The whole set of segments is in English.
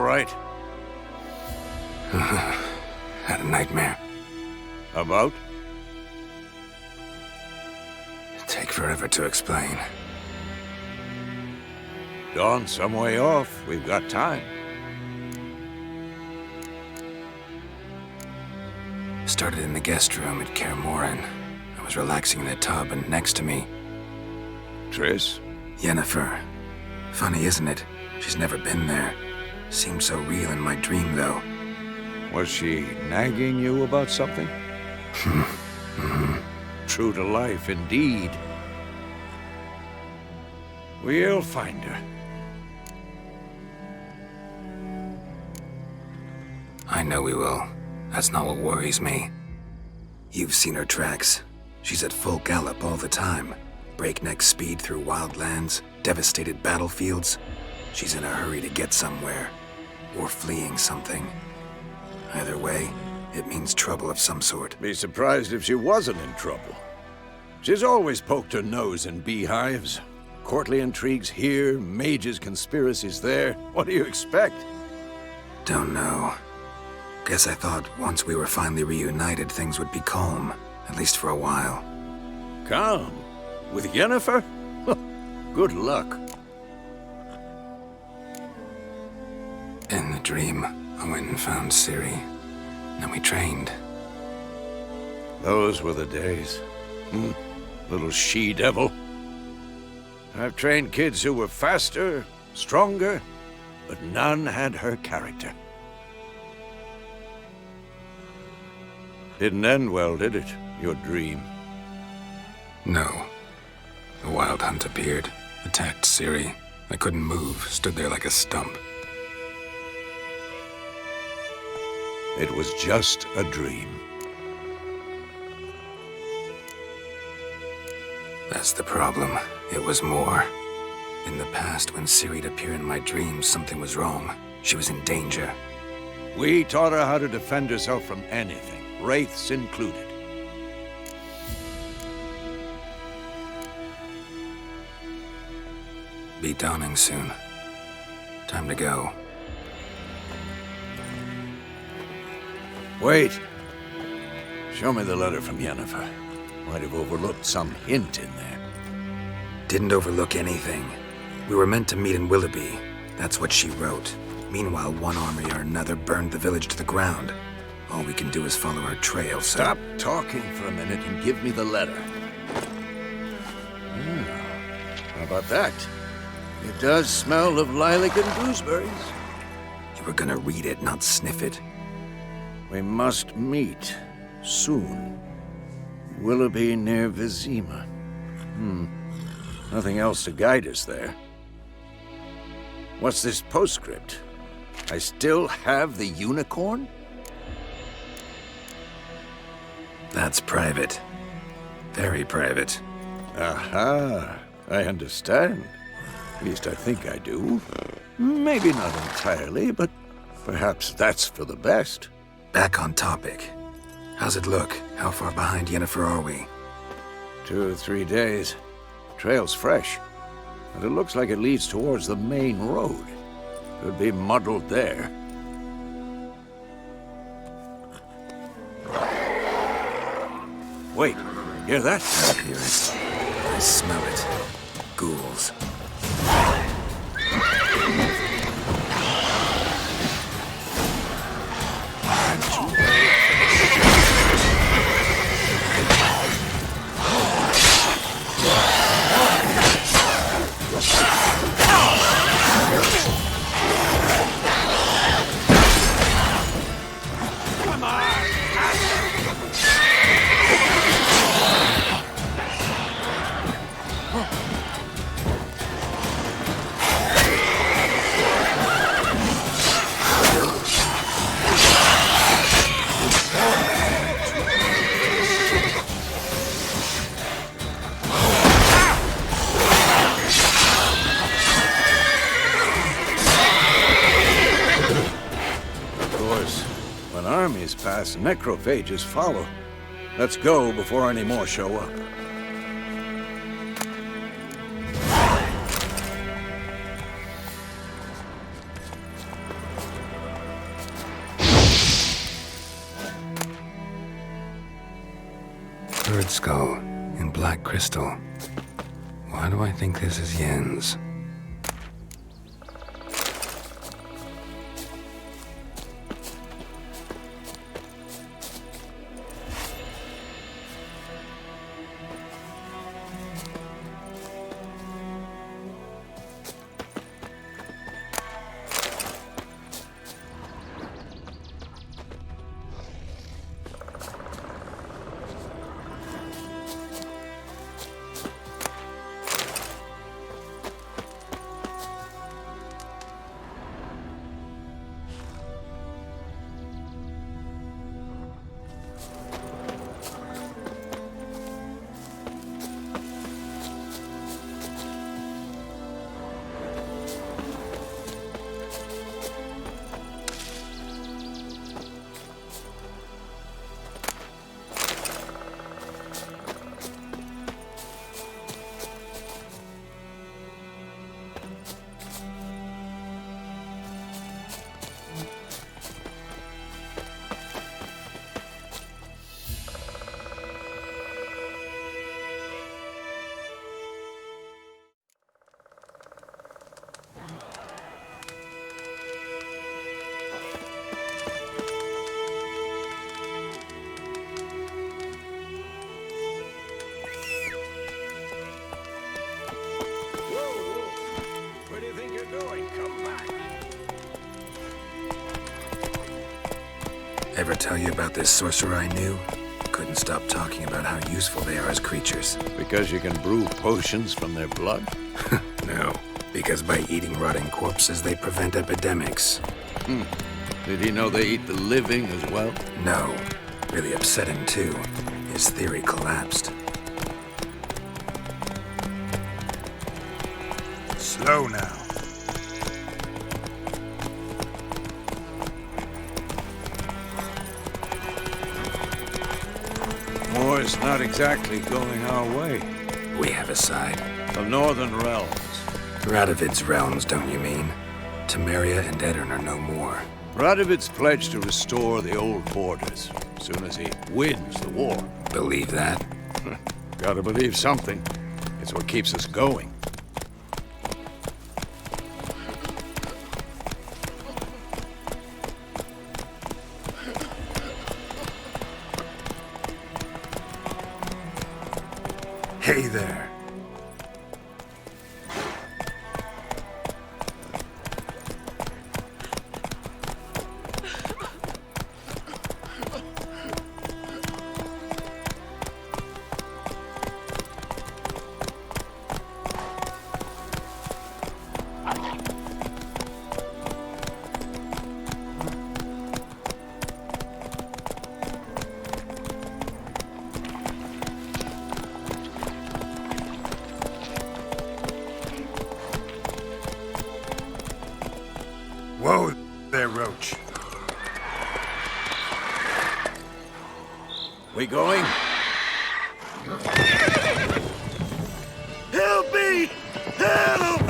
right? Had a nightmare. About? Take forever to explain. Dawn's some way off. We've got time. Started in the guest room at Kaer Morhen. I was relaxing in a tub, and next to me... Triss? Yennefer. Funny, isn't it? She's never been there. Seemed so real in my dream, though. Was she nagging you about something? True to life, indeed. We'll find her. I know we will. That's not what worries me. You've seen her tracks. She's at full gallop all the time. Breakneck speed through wildlands, devastated battlefields. She's in a hurry to get somewhere. Or fleeing something. Either way, it means trouble of some sort. Be surprised if she wasn't in trouble. She's always poked her nose in beehives. Courtly intrigues here, mages' conspiracies there. What do you expect? Don't know. Guess I thought once we were finally reunited, things would be calm. At least for a while. Calm? With Yennefer? Good luck. In the dream, I went and found Ciri. Then we trained. Those were the days. Little she-devil. I've trained kids who were faster, stronger, but none had her character. Didn't end well, did it? Your dream? No. The Wild Hunt appeared, attacked Ciri. I couldn't move, stood there like a stump. It was just a dream. That's the problem. It was more. In the past, when Ciri'd appear in my dreams, something was wrong. She was in danger. We taught her how to defend herself from anything, wraiths included. Be dawning soon. Time to go. Wait. Show me the letter from Yennefer. Might have overlooked some hint in there. Didn't overlook anything. We were meant to meet in Willoughby. That's what she wrote. Meanwhile, one army or another burned the village to the ground. All we can do is follow her trail, so... Stop talking for a minute and give me the letter. How about that? It does smell of lilac and gooseberries. You were gonna read it, not sniff it. We must meet. Soon. Willoughby near Vizima. Nothing else to guide us there. What's this postscript? I still have the unicorn? That's private. Very private. Aha, I understand. At least I think I do. Maybe not entirely, but perhaps that's for the best. Back on topic. How's it look? How far behind Yennefer are we? 2 or 3 days. Trail's fresh. And it looks like it leads towards the main road. Could be muddled there. Wait, hear that? I hear it. I smell it. Ghouls. Armies pass, necrophages follow. Let's go before any more show up. bird skull in black crystal. Why do I think this is Yen's? Ever tell you about this sorcerer I knew? Couldn't stop talking about how useful they are as creatures. Because you can brew potions from their blood? No, because by eating rotting corpses, they prevent epidemics. Did he know they eat the living as well? No. Really upset him, too. His theory collapsed. Slow now. War's not exactly going our way. We have a side. The Northern Realms. Radovid's realms, don't you mean? Temeria and Edirn are no more. Radovid's pledged to restore the old borders as soon as he wins the war. Believe that? Gotta believe something. It's what keeps us going. Hey there. Whoa there, Roach. We going? Help me! Help!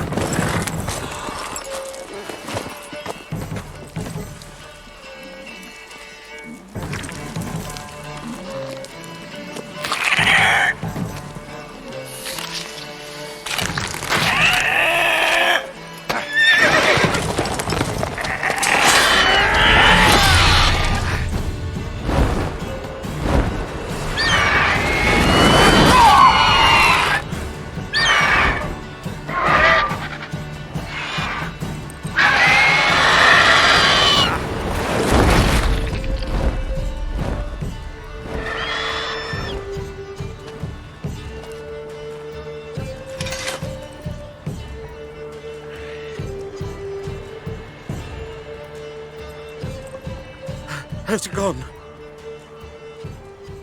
Has it gone?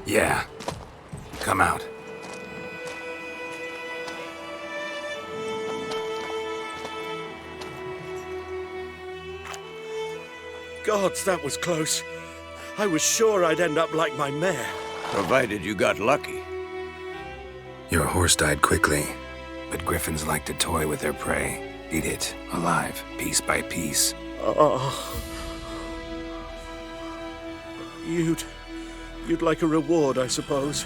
Yeah. Come out. Gods, that was close. I was sure I'd end up like my mare. Provided you got lucky. Your horse died quickly, but griffins like to toy with their prey. Eat it, alive, piece by piece. Oh. You'd like a reward, I suppose.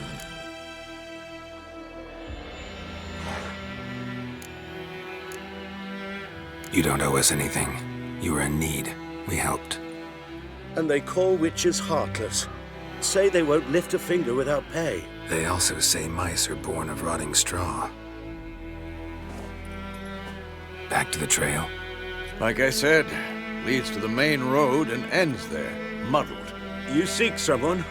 You don't owe us anything. You were in need. We helped. And they call witches heartless. Say they won't lift a finger without pay. They also say mice are born of rotting straw. Back to the trail. Like I said, leads to the main road and ends there, muddled. You seek someone?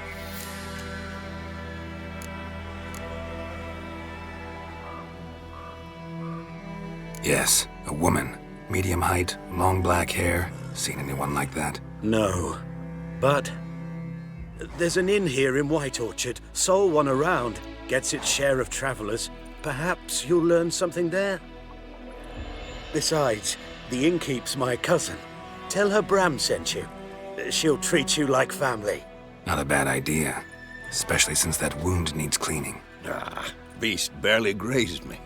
Yes, a woman. Medium height, long black hair. Seen anyone like that? No. But there's an inn here in White Orchard. Sole one around. Gets its share of travelers. Perhaps you'll learn something there? Besides, the innkeep's my cousin. Tell her Bram sent you. She'll treat you like family. Not a bad idea. Especially since that wound needs cleaning. Ah, beast barely grazed me.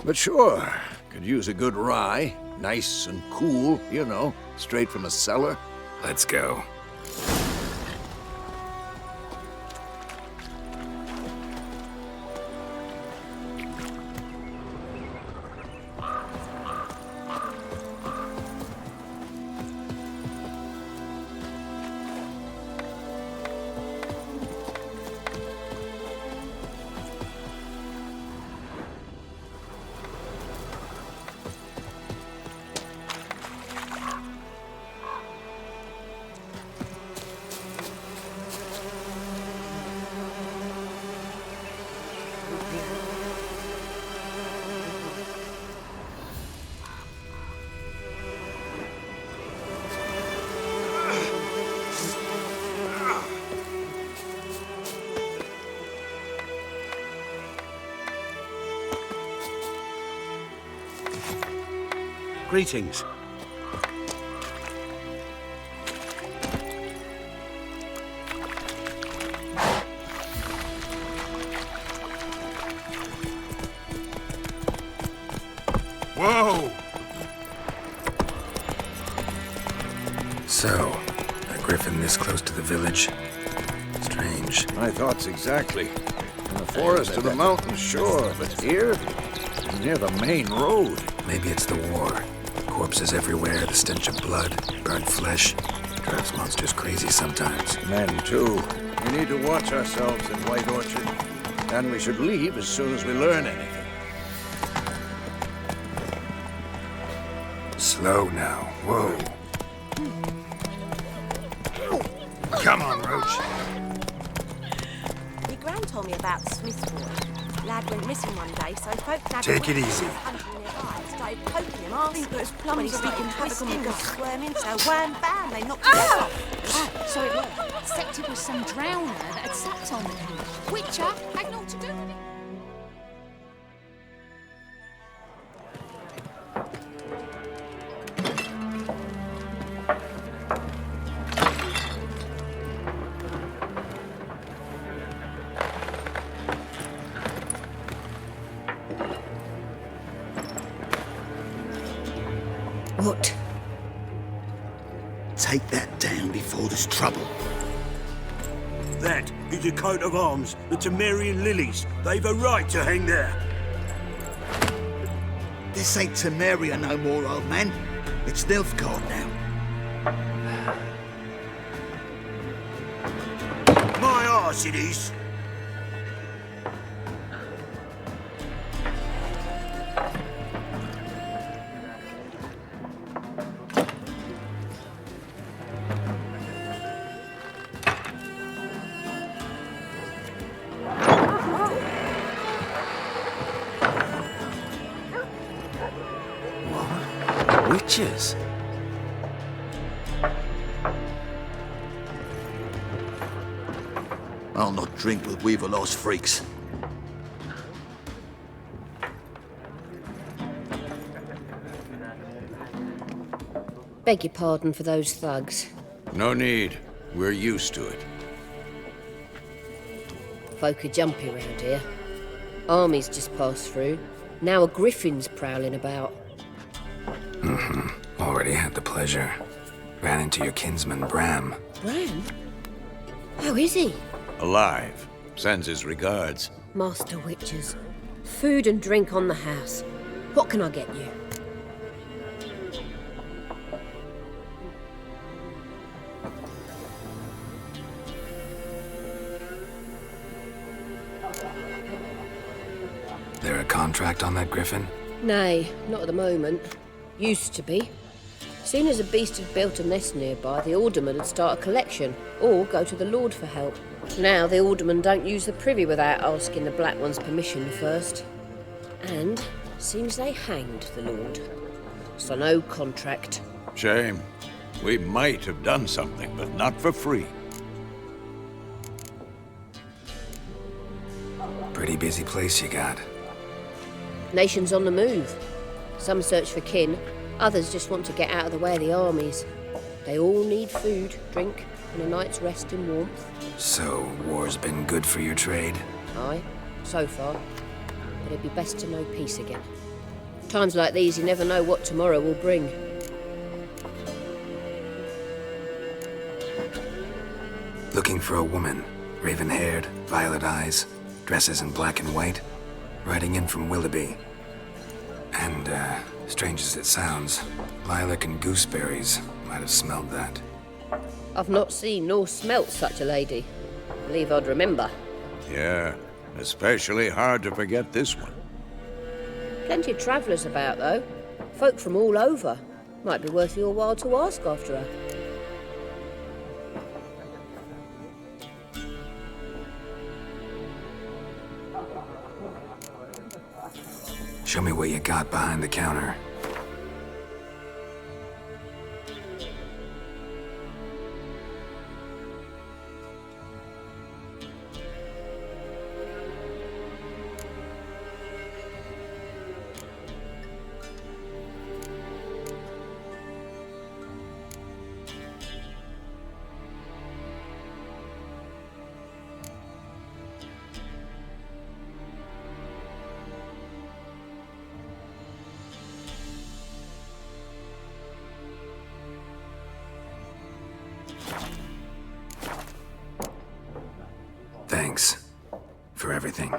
But sure, could use a good rye. Nice and cool, you know, straight from a cellar. Let's go. Greetings. Whoa! So, a griffin this close to the village? Strange. My thoughts exactly. In the forest to the mountains, sure, but here? Near the main road. Maybe it's the war. Corpses everywhere, the stench of blood, burnt flesh. Drives monsters crazy sometimes. Men, too. We need to watch ourselves in White Orchard. And we should leave as soon as we learn anything. Slow now. Whoa. Come on, Roach. Your gran told me about the Smith boy. Lad went missing one day, so folk dad Take it easy. Started poking him off. But his plums when he started twisting and squirming, so wham bam, they knocked him out. So it was. Except it was some drowner that had sat on him. Witcher had naught to do with it. What? Take that down before there's trouble. That is a coat of arms, the Temerian lilies. They've a right to hang there. This ain't Temeria no more, old man. It's Nilfgaard now. My arse it is. Witches? I'll not drink with Weaverlaw's freaks. Beg your pardon for those thugs. No need. We're used to it. Folk are jumpy round here. Armies just passed through. Now a griffin's prowling about. Already had the pleasure. Ran into your kinsman, Bram. Bram? How is he? Alive. Sends his regards. Master Witches. Food and drink on the house. What can I get you? There a contract on that griffin? Nay, not at the moment. Used to be. Soon as a beast had built a nest nearby, the alderman would start a collection, or go to the Lord for help. Now the alderman don't use the privy without asking the Black One's permission first. And seems they hanged the Lord. So no contract. Shame. We might have done something, but not for free. Pretty busy place you got. Nations on the move. Some search for kin, others just want to get out of the way of the armies. They all need food, drink, and a night's rest in warmth. So, war's been good for your trade? Aye, so far. But it'd be best to know peace again. Times like these, you never know what tomorrow will bring. Looking for a woman. Raven-haired, violet eyes, dresses in black and white. Riding in from Willoughby. And, strange as it sounds, Lilac and Gooseberries might have smelled that. I've not seen nor smelt such a lady. Believe I'd remember. Yeah, especially hard to forget this one. Plenty of travellers about, though. Folk from all over. Might be worth your while to ask after her. Show me what you got behind the counter. Thanks for everything.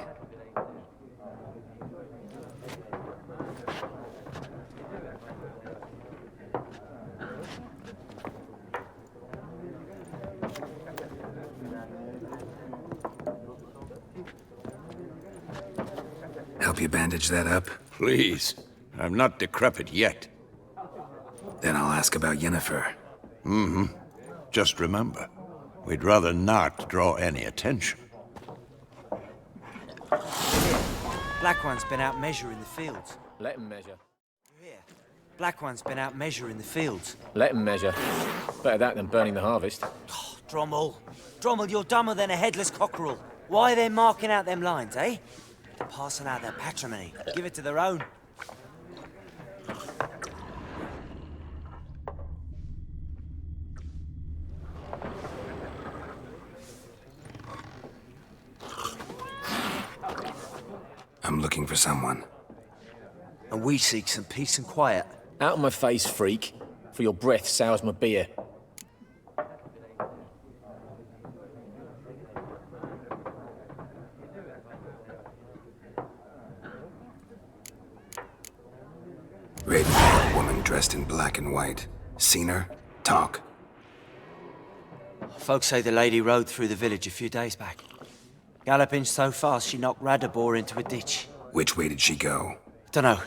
Help you bandage that up? Please. I'm not decrepit yet. Then I'll ask about Yennefer. Just remember, we'd rather not draw any attention. Black One's been out measuring the fields. Let him measure. Here. Black One's been out measuring the fields. Let him measure. Better that than burning the harvest. Oh, Drommel. Drommel, you're dumber than a headless cockerel. Why are they marking out them lines, eh? Passing out their patrimony. Give it to their own. I'm looking for someone. And we seek some peace and quiet. Out of my face, freak. For your breath sours my beer. Raven-haired woman dressed in black and white. Seen her? Talk. Folks say the lady rode through the village a few days back. Galloping so fast she knocked Radabor into a ditch. Which way did she go? Dunno.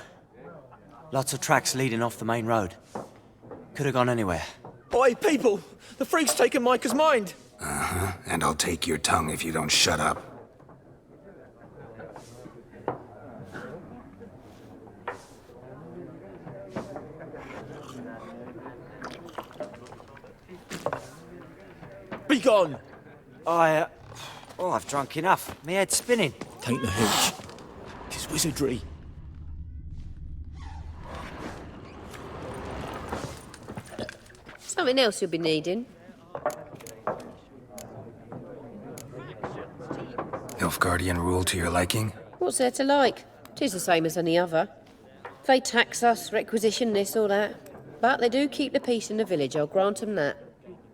Lots of tracks leading off the main road. Could have gone anywhere. Oi, people! The freak's taken Micah's mind! Uh-huh. And I'll take your tongue if you don't shut up. Be gone! I've drunk enough. Me head's spinning. Tain't the hooch. 'Tis wizardry. Something else you'll be needing. Nilfgaardian rule to your liking? What's there to like? 'Tis the same as any other. They tax us, requisition this or that. But they do keep the peace in the village, I'll grant 'em that.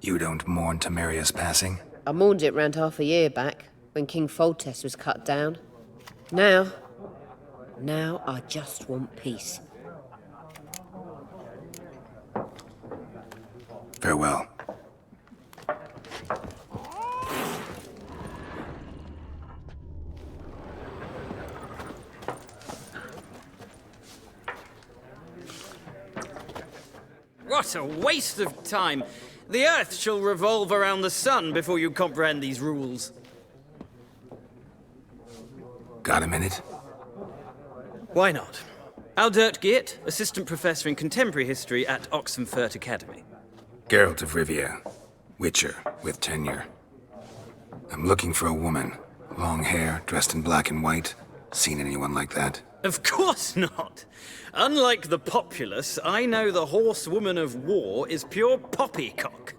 You don't mourn Temeria's passing? I mourned it round half a year back, when King Foltest was cut down. Now I just want peace. Farewell. What a waste of time. The Earth shall revolve around the sun before you comprehend these rules. Got a minute? Why not? Aldert Geert, Assistant Professor in Contemporary History at Oxenfurt Academy. Geralt of Rivia, Witcher with tenure. I'm looking for a woman. Long hair, dressed in black and white. Seen anyone like that? Of course not. Unlike the populace, I know the horsewoman of war is pure poppycock.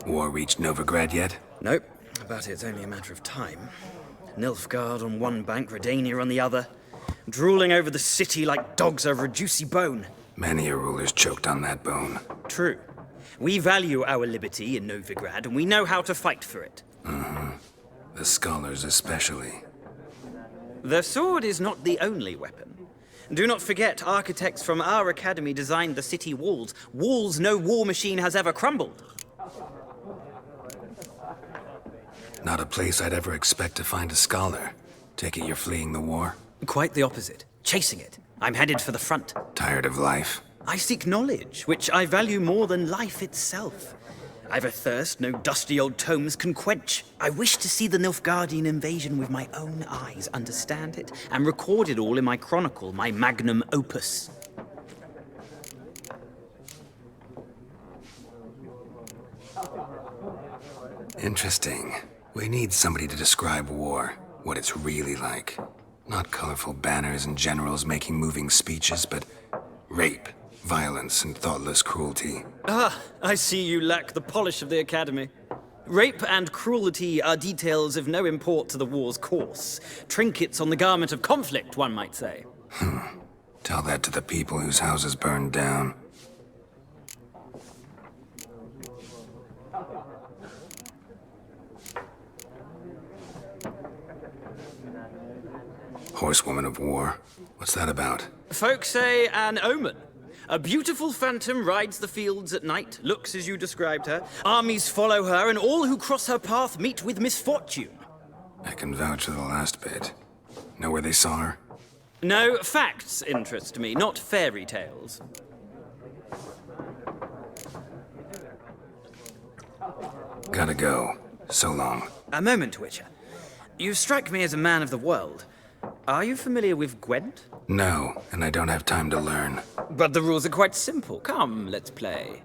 War reached Novigrad yet? Nope, but it's only a matter of time. Nilfgaard on one bank, Redania on the other, drooling over the city like dogs over a juicy bone. Many a ruler's choked on that bone. True. We value our liberty in Novigrad, and we know how to fight for it. The scholars especially. The sword is not the only weapon. Do not forget, architects from our academy designed the city walls. Walls no war machine has ever crumbled. Not a place I'd ever expect to find a scholar. Take it you're fleeing the war? Quite the opposite. Chasing it. I'm headed for the front. Tired of life? I seek knowledge, which I value more than life itself. I've a thirst no dusty old tomes can quench. I wish to see the Nilfgaardian invasion with my own eyes, understand it, and record it all in my chronicle, my magnum opus. Interesting. We need somebody to describe war, what it's really like. Not colorful banners and generals making moving speeches, but rape, violence, and thoughtless cruelty. Ah, I see you lack the polish of the Academy. Rape and cruelty are details of no import to the war's course. Trinkets on the garment of conflict, one might say. Tell that to the people whose houses burned down. Horsewoman of War. What's that about? Folk say an omen. A beautiful phantom rides the fields at night, looks as you described her. Armies follow her, and all who cross her path meet with misfortune. I can vouch for the last bit. Know where they saw her? No, facts interest me, not fairy tales. Gotta go. So long. A moment, Witcher. You strike me as a man of the world. Are you familiar with Gwent? No, and I don't have time to learn. But the rules are quite simple. Come, let's play.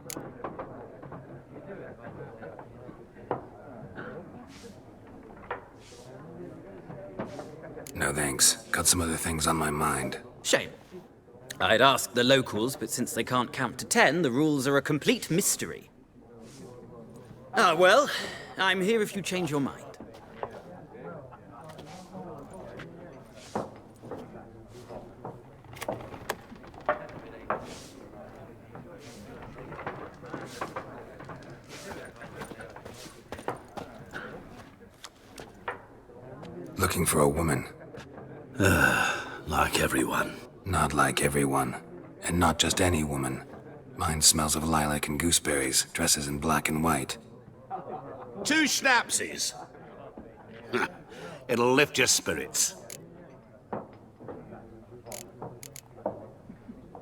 No thanks. Got some other things on my mind. Shame. I'd ask the locals, but since they can't count to 10, the rules are a complete mystery. Ah, well, I'm here if you change your mind. Looking for a woman. Like everyone. Not like everyone. And not just any woman. Mine smells of lilac and gooseberries, dresses in black and white. 2 schnapsies. It'll lift your spirits.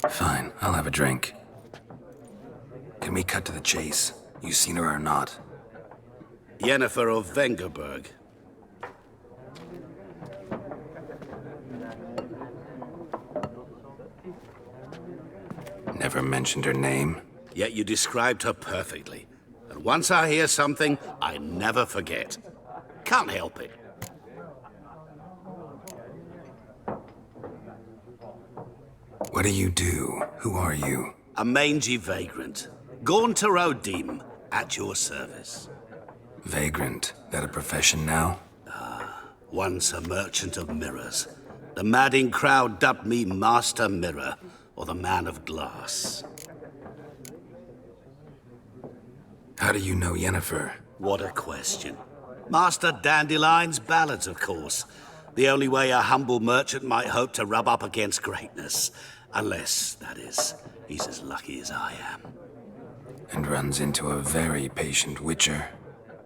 Fine, I'll have a drink. Can we cut to the chase? You seen her or not? Yennefer of Vengerberg. Never mentioned her name. Yet you described her perfectly. And once I hear something, I never forget. Can't help it. What do you do? Who are you? A mangy vagrant. Gaunter Odim, at your service. Vagrant. That a profession now? Once a merchant of mirrors. The madding crowd dubbed me Master Mirror, or the Man of Glass. How do you know Yennefer? What a question. Master Dandelion's ballads, of course. The only way a humble merchant might hope to rub up against greatness. Unless, that is, he's as lucky as I am. And runs into a very patient witcher.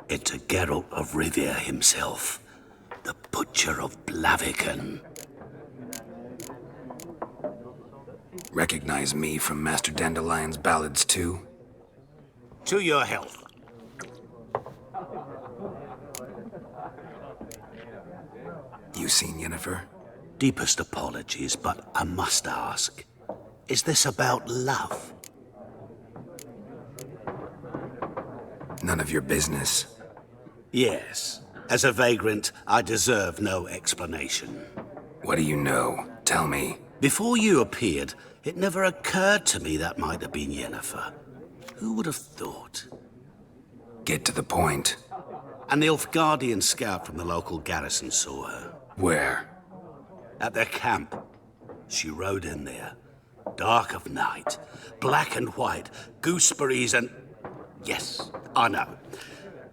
It's a Geralt of Rivia himself. the Butcher of Blaviken. Recognize me from Master Dandelion's ballads too? To your health. You seen Yennefer? Deepest apologies, but I must ask, is this about love? None of your business. Yes. As a vagrant, I deserve no explanation. What do you know? Tell me. Before you appeared, it never occurred to me that might have been Yennefer. Who would have thought? Get to the point. A Nilfgaardian scout from the local garrison saw her. Where? At their camp. She rode in there. Dark of night. Black and white. Gooseberries and... Yes, I know.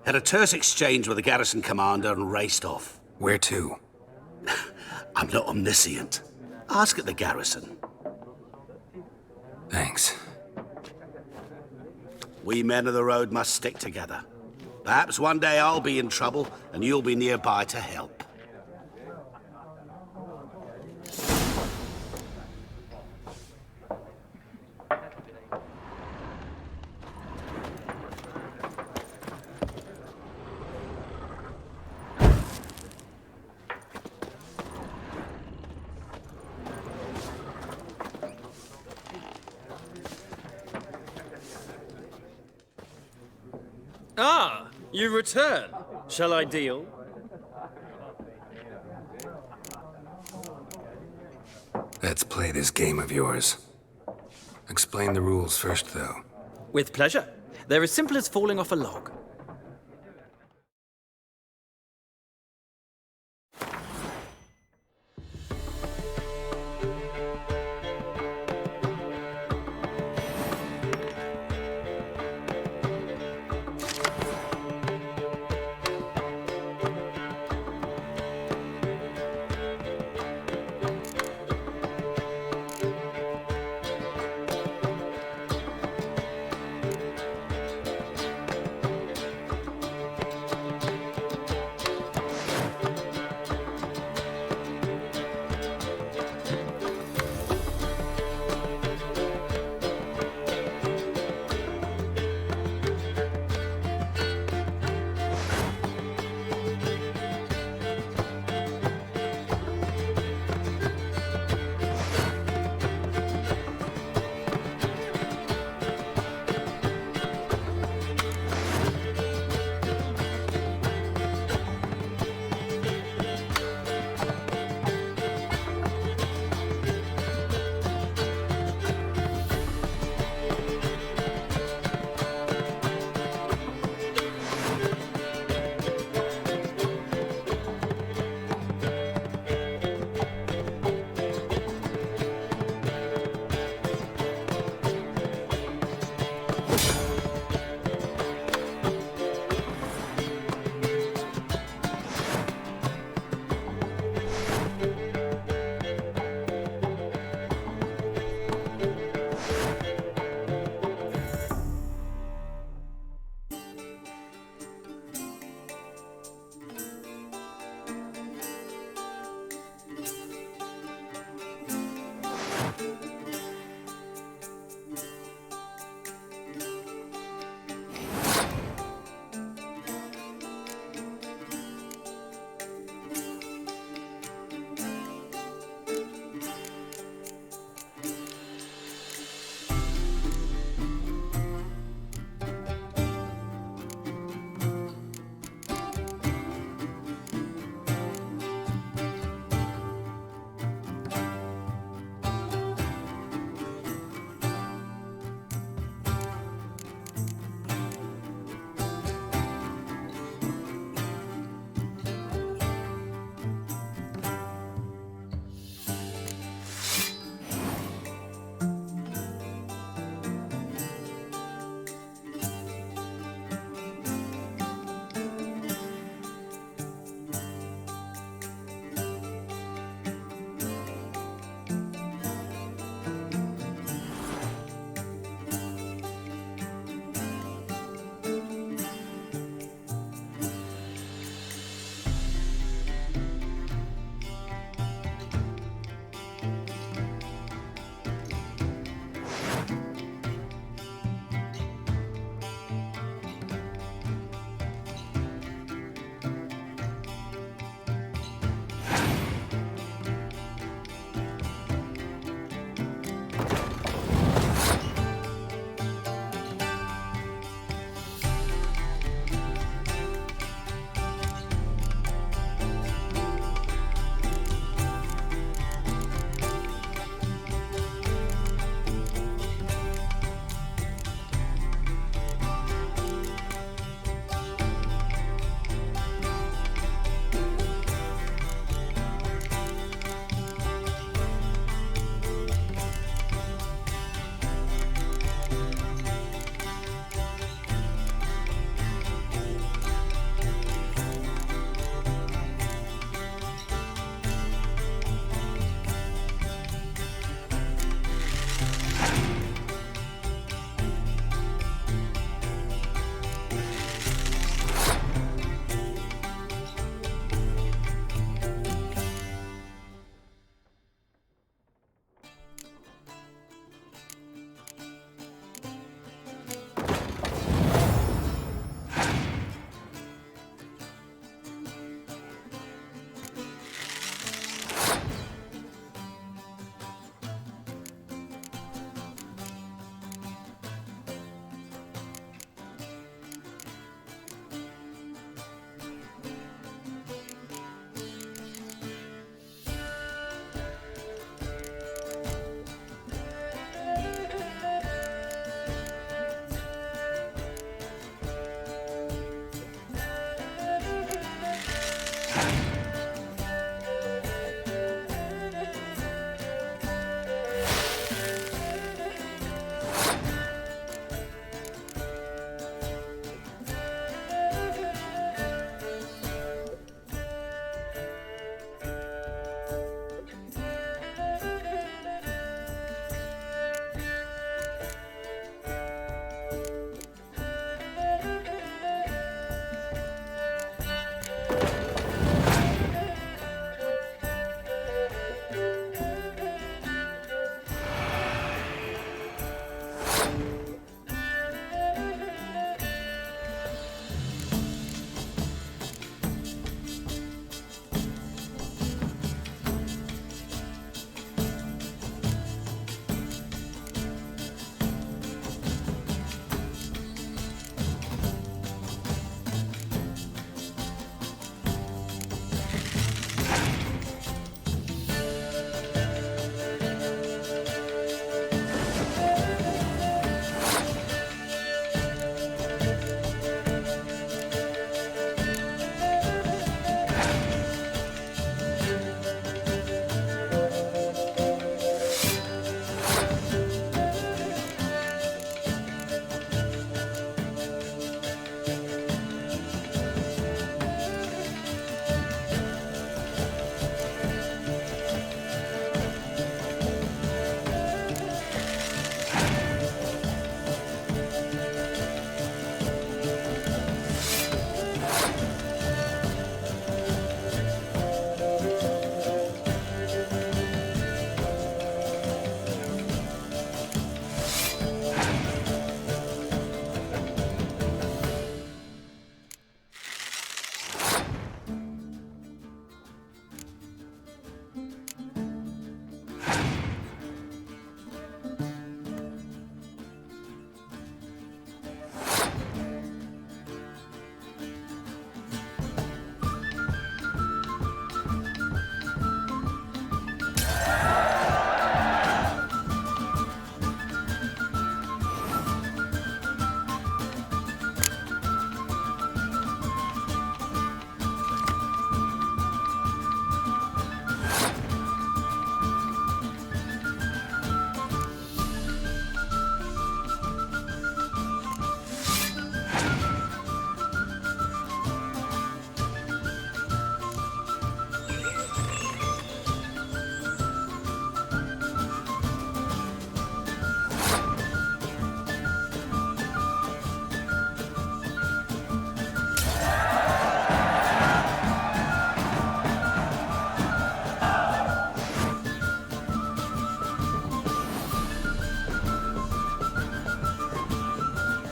Had a terse exchange with the garrison commander and raced off. Where to? I'm not omniscient. Ask at the garrison. Thanks. We men of the road must stick together. Perhaps one day I'll be in trouble and you'll be nearby to help. Ah, you return. Shall I deal? Let's play this game of yours. Explain the rules first, though. With pleasure. They're as simple as falling off a log.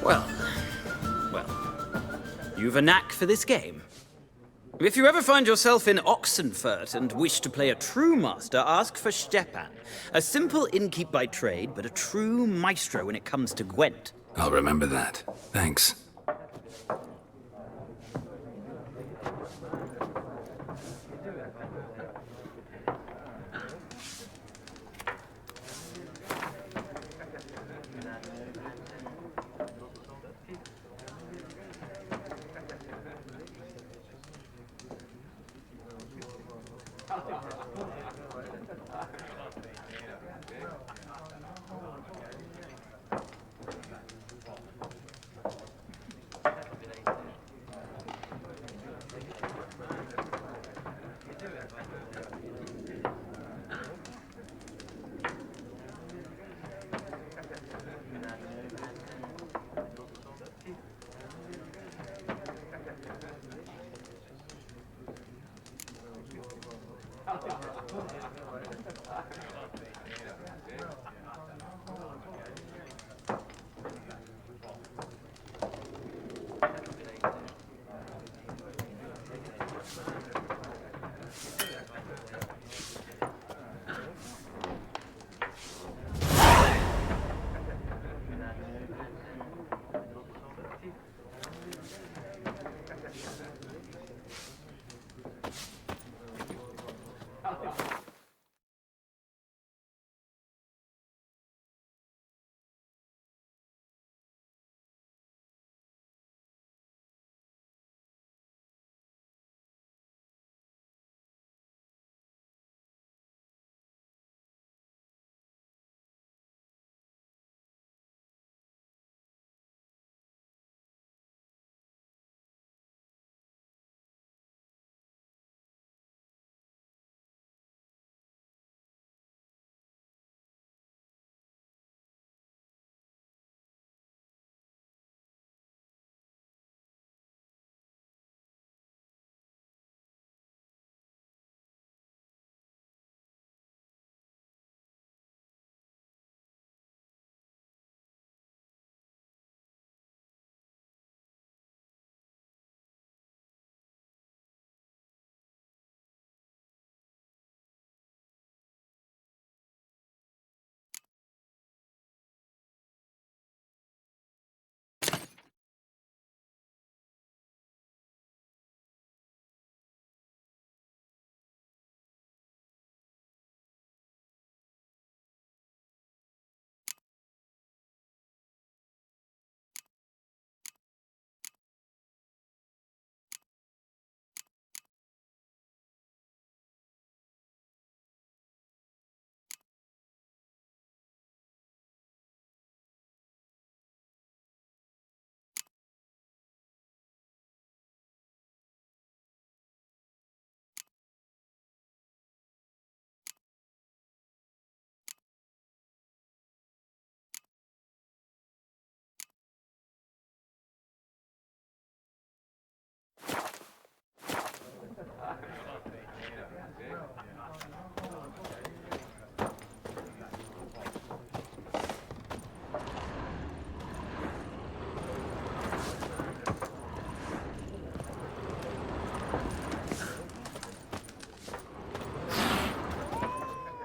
Well, you've a knack for this game. If you ever find yourself in Oxenfurt and wish to play a true master, ask for Stepan. A simple innkeep by trade, but a true maestro when it comes to Gwent. I'll remember that. Thanks.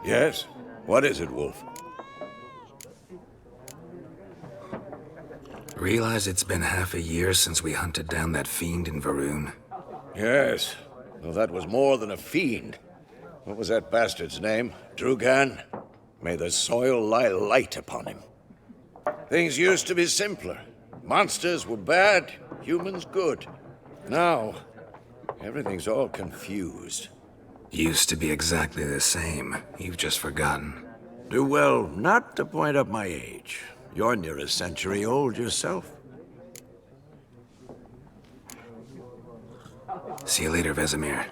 Yes? What is it, Wolf? Realize it's been half a year since we hunted down that fiend in Varun? Yes. Well, that was more than a fiend. What was that bastard's name? Drugan? May the soil lie light upon him. Things used to be simpler. Monsters were bad, humans good. Now, everything's all confused. Used to be exactly the same. You've just forgotten. Do well not to point up my age. You're near a century old yourself. See you later, Vesemir.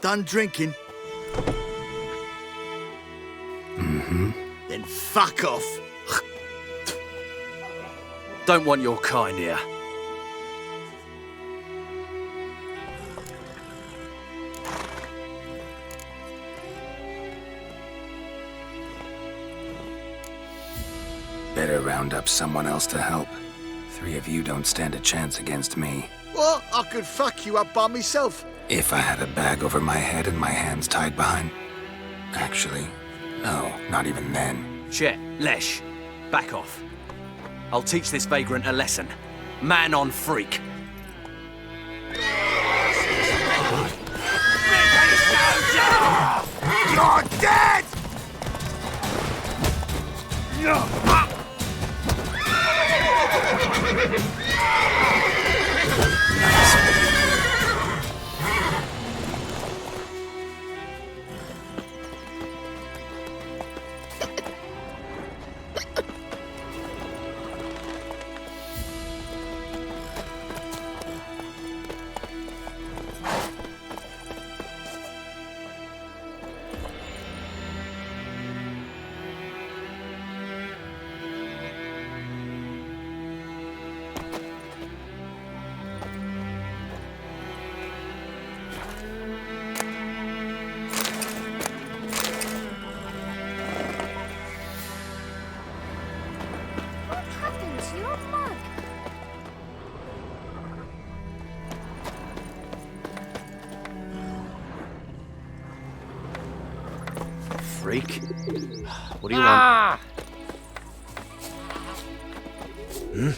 Done drinking? Mm-hmm. Then fuck off. Don't want your kind here. Better round up someone else to help. 3 of you don't stand a chance against me. What? I could fuck you up by myself. If I had a bag over my head and my hands tied behind... Actually, no, not even then. Chet, Lesh, back off. I'll teach this vagrant a lesson. Man on freak. You're dead! Freak. What do you want? Hmm?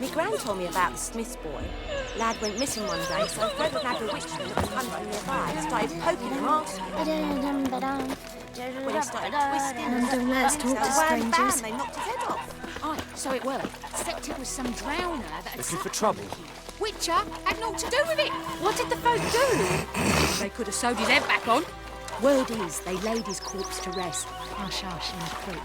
My gran told me about the Smith's boy. Lad went missing one day, so Fred and had a witchman that was hunting nearby. Started poking him, asking him. When he started twisting and Let's talk to strangers. They knocked his head off. Aye, so it were. Except it was some drowner that had Looking for sat trouble? on him. Witcher had naught to do with it. What did the folk do? They could have sewed his head back on. Word is, they laid his corpse to rest. Hush, hush, in the creek.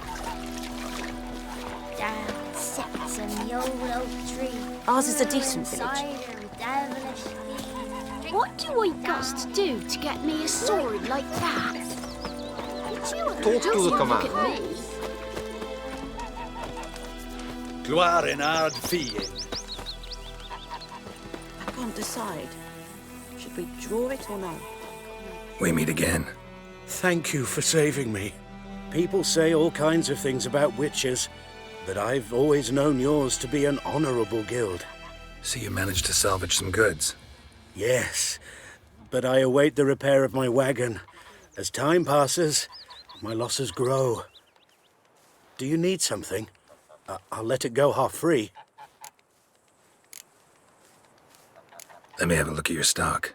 Down sits in the old oak tree. Ours is a decent village. What do I got to do to get me a sword like that? Talk to the command. Look at me. Gloire en hard fien. I can't decide. Should we draw it or no? We meet again. Thank you for saving me. People say all kinds of things about witches, but I've always known yours to be an honorable guild. So you managed to salvage some goods? Yes, but I await the repair of my wagon. As time passes, my losses grow. Do you need something? I'll let it go half-free. Let me have a look at your stock.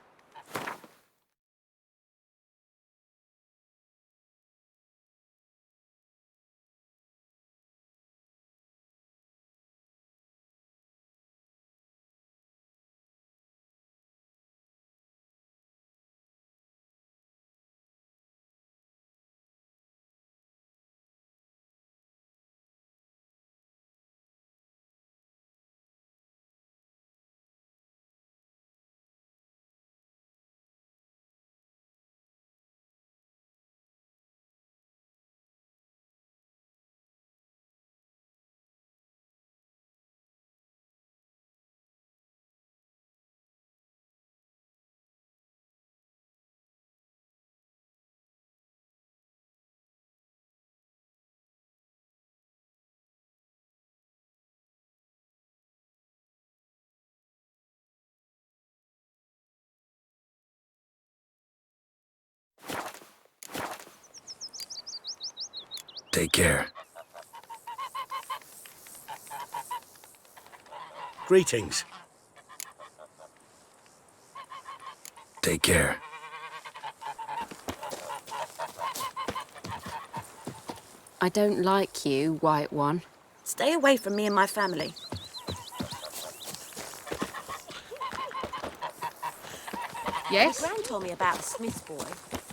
Take care. Greetings. Take care. I don't like you, White One. Stay away from me and my family. Yes? My gran told me about the Smith boy.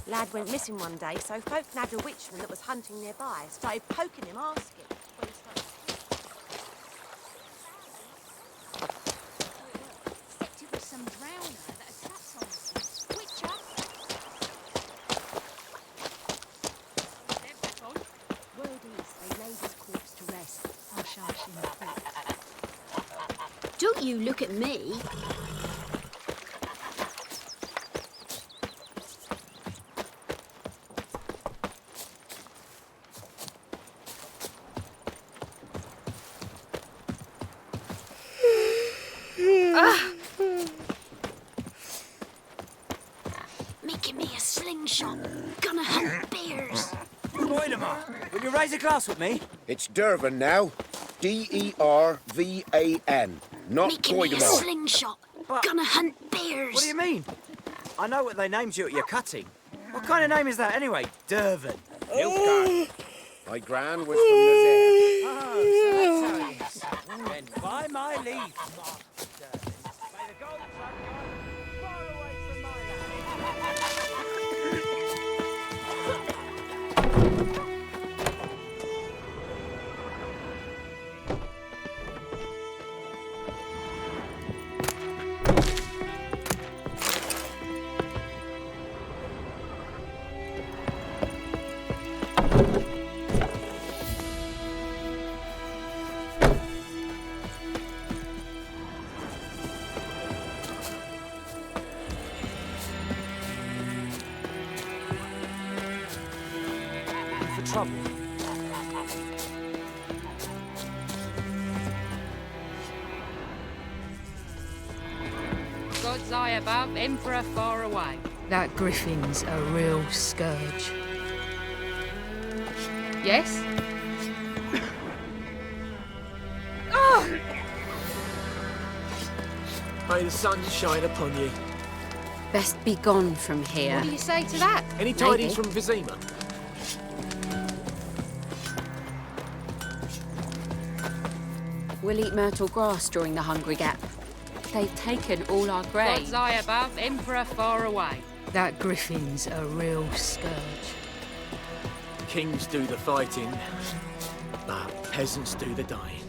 Lad went missing one day, so folk nabbed a witchman that was hunting nearby. Started poking him, asking. It was some drowner that had trapped on us. Witcher? Word is they laid his corpse to rest. Hush in the creek. Don't you look at me. Making me a slingshot. Gonna hunt bears. Voidemar, will you raise a glass with me? It's Dervan now. D-E-R-V-A-N. Not Making me a Voidemar. slingshot. Gonna hunt bears. What do you mean? I know what they named you at your cutting. What kind of name is that anyway? Dervan. Nilfgaard. My gran was from Nazaire. Oh, so that's how it is. Then by my leave, Master Dervan, may the gold sun shine far away from my land. Trouble. God's eye above, Emperor far away. That griffin's a real scourge. Yes? May the sun shine upon you. Best be gone from here. What do you say to that? Any tidings from Vizima? We'll eat myrtle grass during the hungry gap. They've taken all our grain. God's eye above, Emperor far away. That griffin's a real scourge. Kings do the fighting, but peasants do the dying.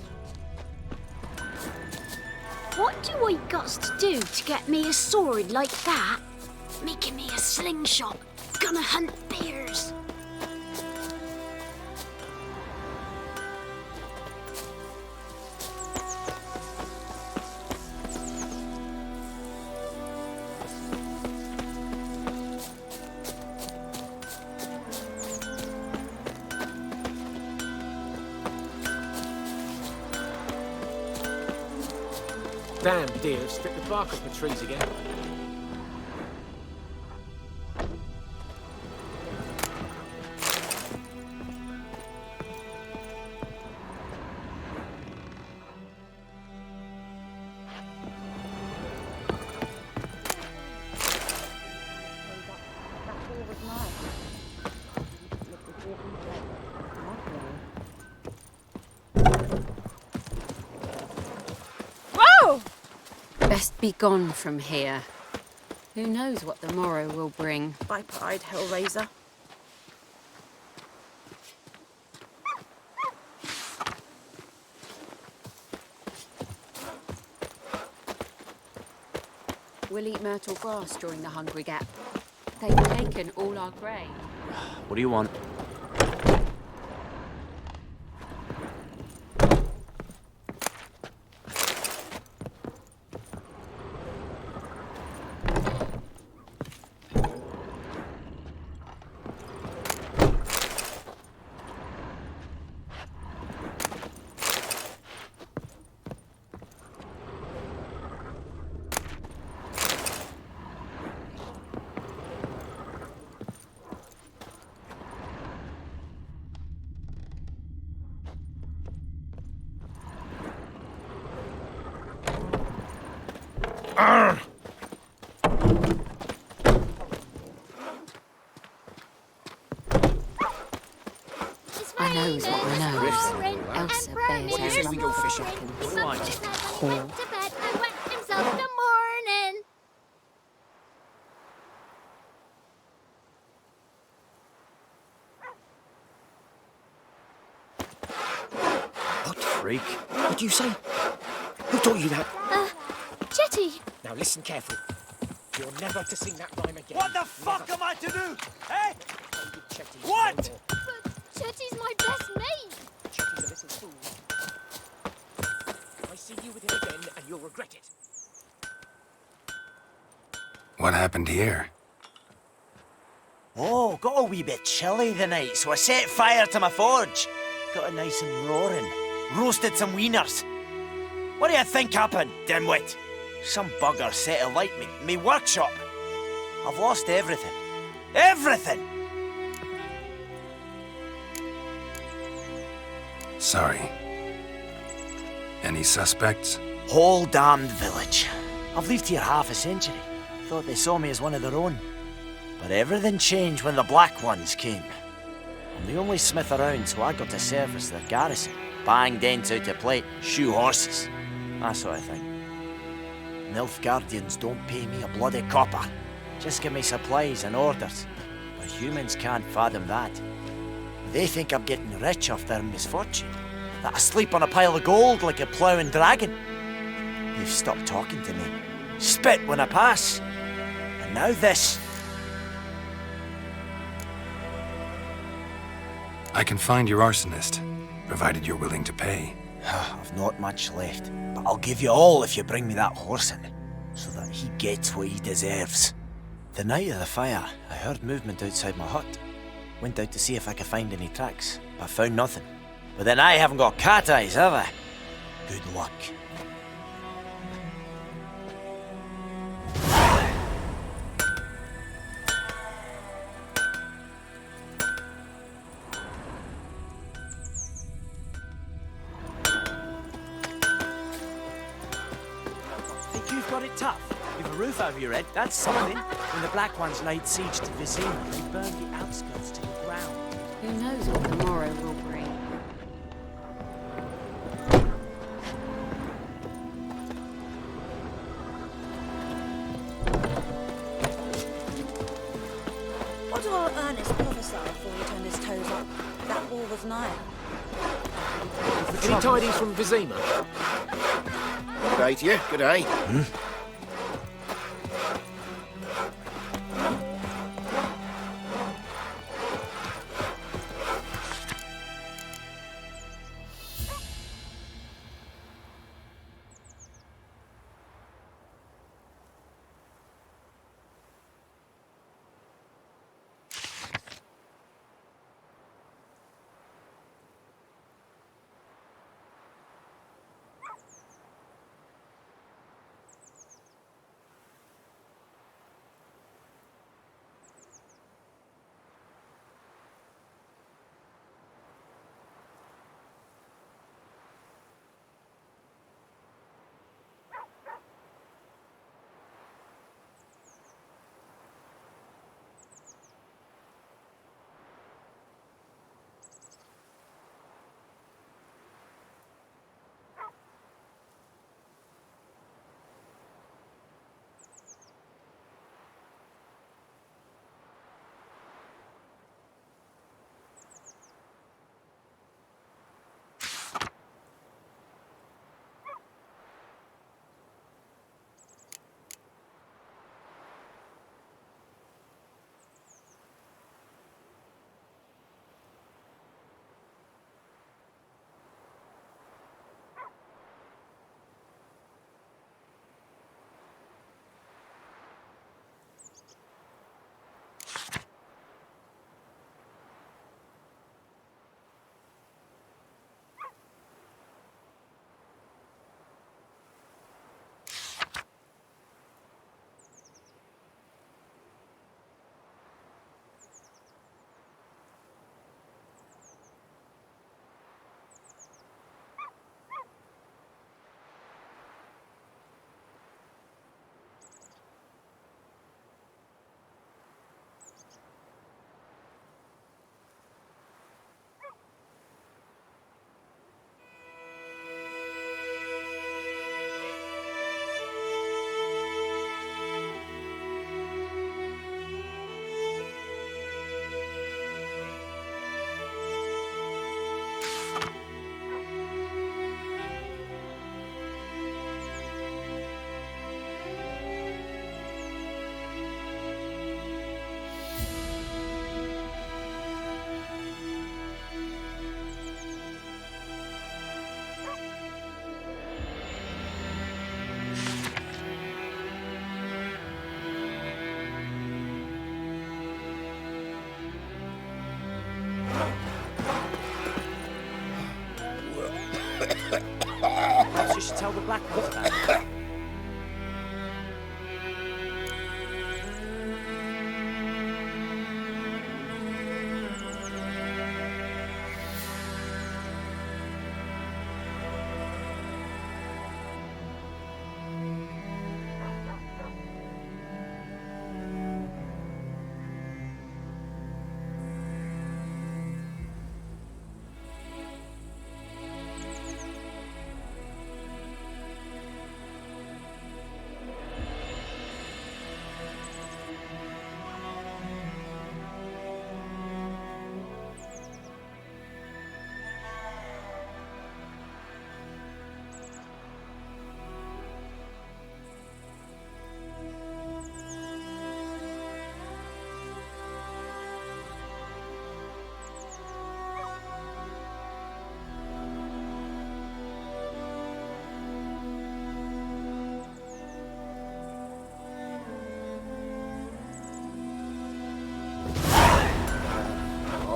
What do I got to do to get me a sword like that? Making me a slingshot. Gonna hunt bears. Damn deer, stripped the bark off the trees again. Best be gone from here. Who knows what the morrow will bring? By pride, Hellraiser. We'll eat myrtle grass during the hungry gap. They've taken all our grain. What do you want? I knows what I knows. Elsa bears What do you say we go fishing? What do I do? To bed and wet himself in the morning. What freak? What do you say? Who taught you that? Chetty. Now listen carefully. You're never to sing that rhyme again. What the fuck am I to do? Eh? Chetty, What? no more. But Chetty's my best mate. Chetty's a little fool. I see you with him again, and you'll regret it. What happened here? Oh, got a wee bit chilly the night, so I set fire to my forge. Got it nice and roaring. Roasted some wieners. What do you think happened, dimwit? Some bugger set alight me workshop. I've lost everything. Everything! Sorry. Any suspects? Whole damned village. I've lived here half a century. Thought they saw me as one of their own. But everything changed when the Black Ones came. I'm the only smith around, so I got to service their garrison. Bang dents out to plate, shoe horses. That sort of thing. Nilfgaardians don't pay me a bloody copper. Just give me supplies and orders. But humans can't fathom that. They think I'm getting rich off their misfortune. That I sleep on a pile of gold like a ploughing dragon. They've stopped talking to me. Spit when I pass. And now this. I can find your arsonist, provided you're willing to pay. I've not much left, but I'll give you all if you bring me that horse in, so that he gets what he deserves. The night of the fire, I heard movement outside my hut. Went out to see if I could find any tracks, but found nothing. But then I haven't got cat eyes, have I? Good luck. Got it tough. You've a roof over your head, that's something. When the Black Ones laid siege to Vizima, they burned the outskirts to the ground. Who knows what the morrow will bring? What did old Ernest prophesy before he turned his toes up? That war was nigh. Any tidings from Vizima? Good day to you. Good day. black ones back.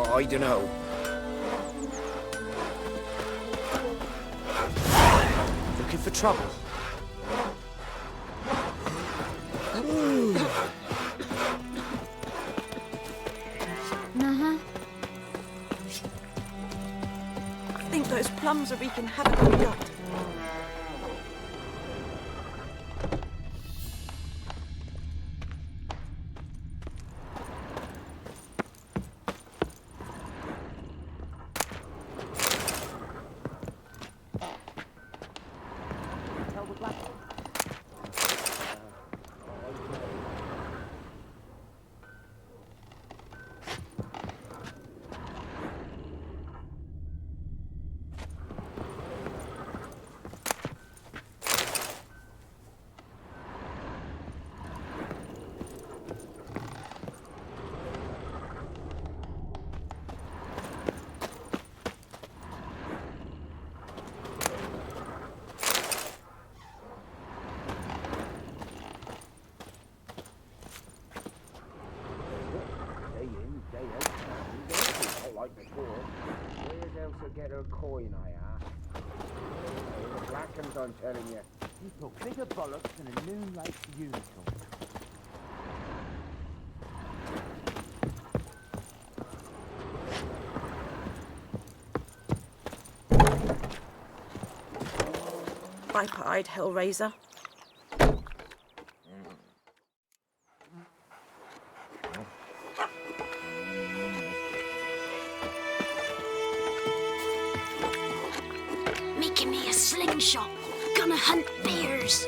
I don't know. Looking for trouble? Uh-huh. I think those plums are wreaking havoc on the yacht. Like before, where else to get her coin, I ask? The black ones, I'm telling you. He took bigger bollocks than a noon-light unicorn. Viper-eyed hellraiser. Making me a slingshot. Gonna hunt bears.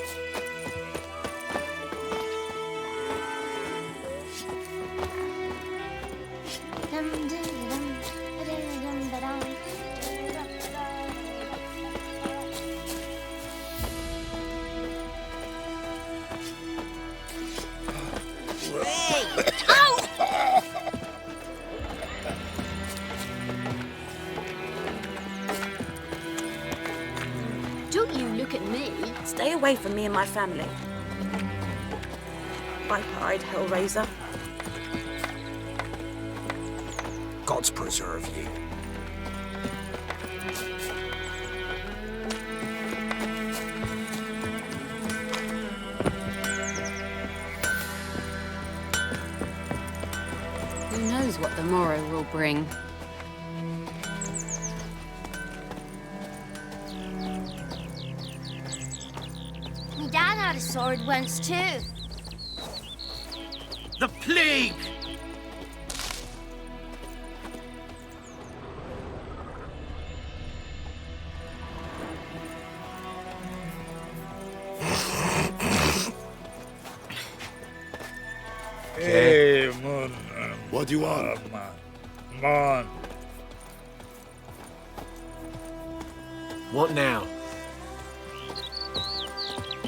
Don't you look at me. Stay away from me and my family. Viper-eyed hellraiser. God's preserve you. Who knows what the morrow will bring? My dad had a sword once too. The plague! Hey, man. What do you want? Man. What now?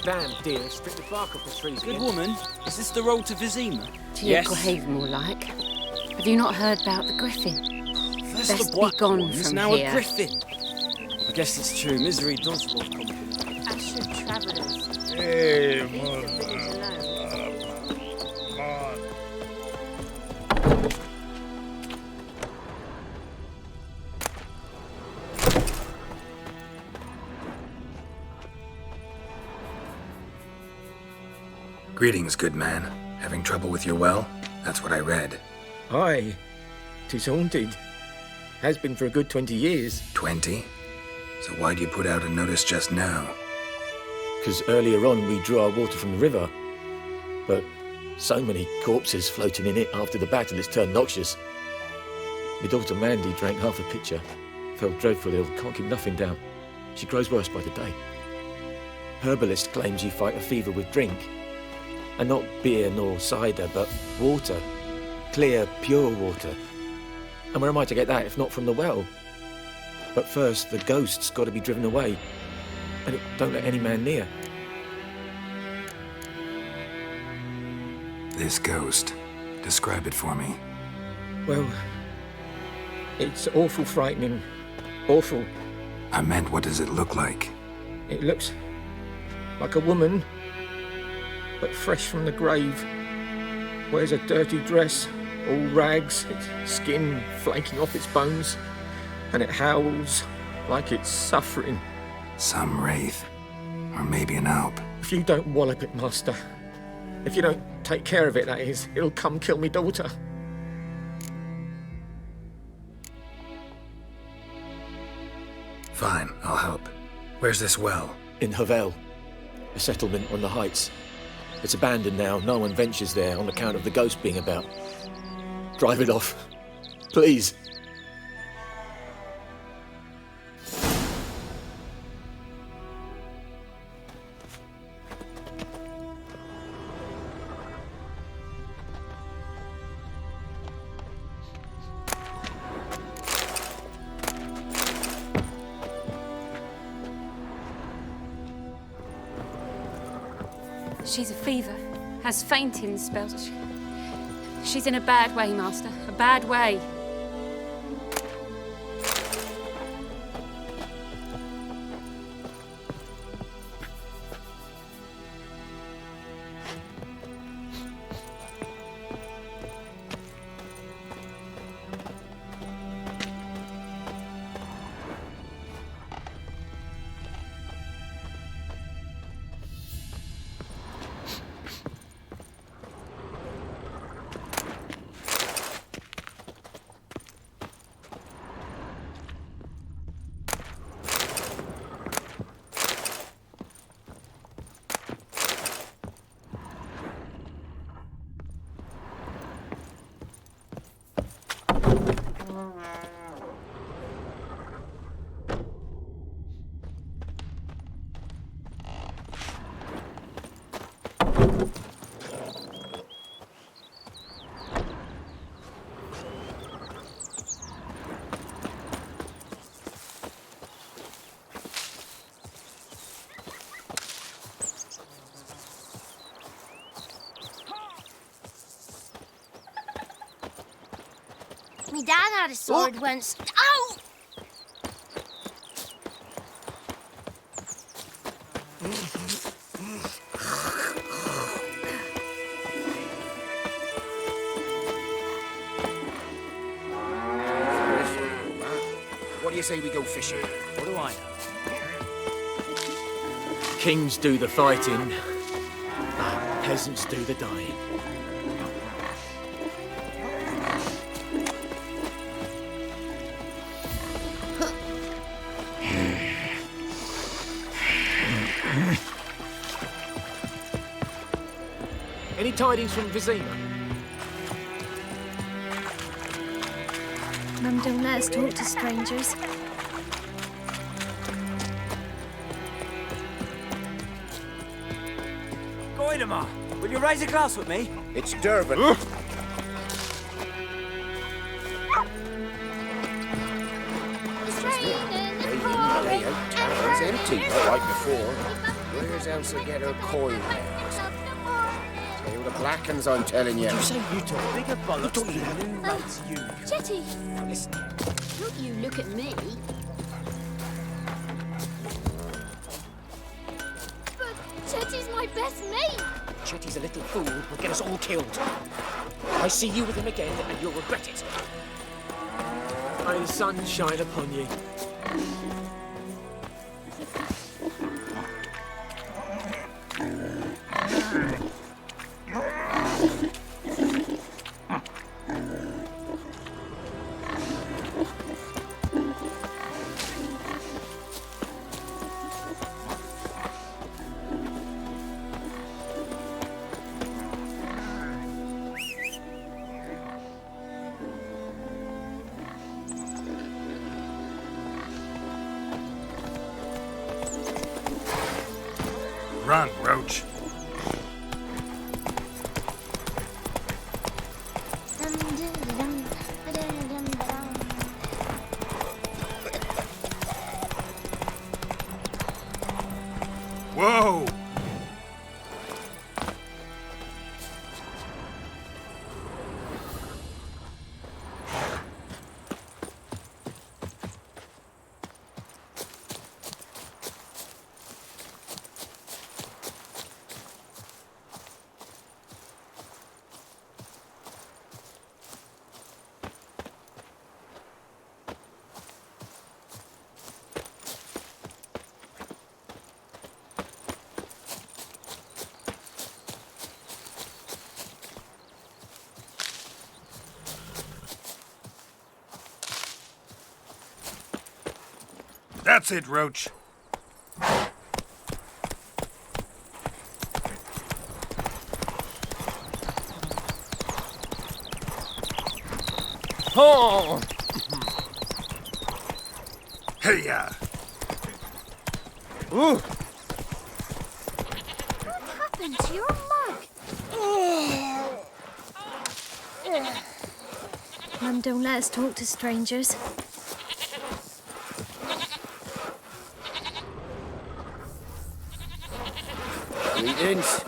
Damn deer, strip the bark off the trees Good again. woman, is this the road to Vizima? To your grave, more like. Have you not heard about the griffin? That's Best the black be gone one. It's from now here. a griffin. I guess it's true. Misery does love company. Asher travellers. Hey, Leave the village alone. Man. Greetings, good man. Having trouble with your well? That's what I read. Aye. 'Tis haunted. Has been for a good 20 years. 20? So why'd you put out a notice just now? 'Cause earlier on we drew our water from the river. But so many corpses floating in it after the battle, it's turned noxious. My daughter Mandy drank half a pitcher. Fell dreadful ill, can't keep nothing down. She grows worse by the day. Herbalist claims you fight a fever with drink. And not beer nor cider, but water. Clear, pure water. And where am I to get that if not from the well? But first, the ghost's got to be driven away. And it don't let any man near. This ghost. Describe it for me. Well, it's awful frightening. Awful. I meant, what does it look like? It looks like a woman, but fresh from the grave. Wears a dirty dress, all rags, its skin flaking off its bones, and it howls like it's suffering. Some wraith. Or maybe an alp. If you don't wallop it, Master, if you don't take care of it, that is, it'll come kill me daughter. Fine, I'll help. Where's this well? In Havel, a settlement on the heights. It's abandoned now. No one ventures there on account of the ghost being about. Drive it off, please. She's a fever, has fainting spells. She's in a bad way, Master. A bad way. My dad had a sword once. Ow! What do you say we go fishing? What do I know? Kings do the fighting, but peasants do the dying. Any tidings from Vizima? Mum don't let us talk to strangers. Goidemar, will you raise a glass with me? It's Durban. It's empty, not like before. Where's Elsa get her coin, I ask? Tale the black uns, I'm telling you. You say you took bigger bollocks than the new mates you. Chetty! Listen. Don't you look at me. But Chetty's my best mate. Chetty's a little fool who'll get us all killed. I see you with him again, and you'll regret it. May the sun shine upon you. Run, Roach. Whoa! That's it, Roach. Oh! Hey-ya! Ooh! What happened to your mug? Mum don't let us talk to strangers. Greetings.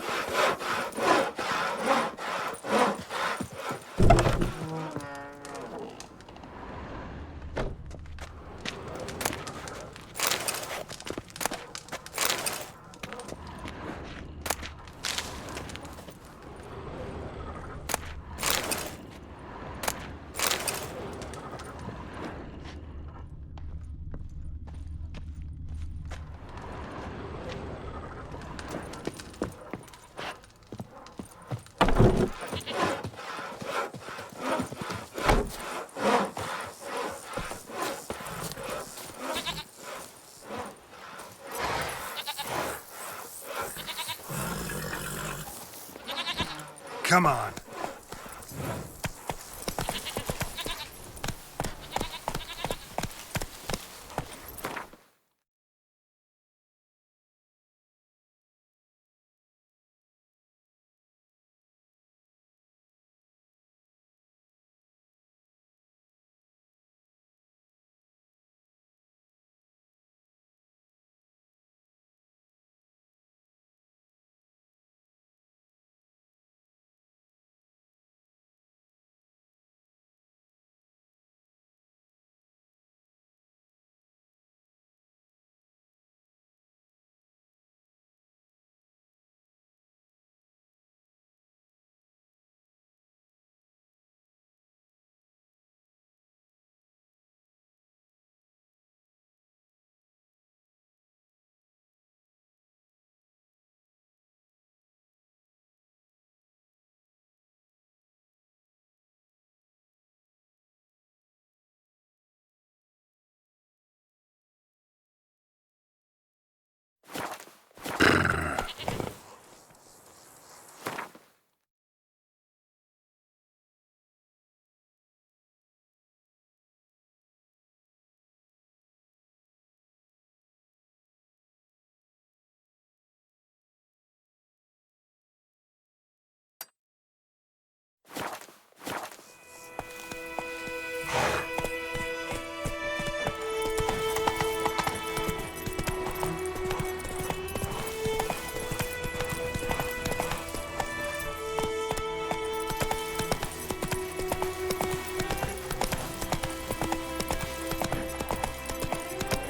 Come on.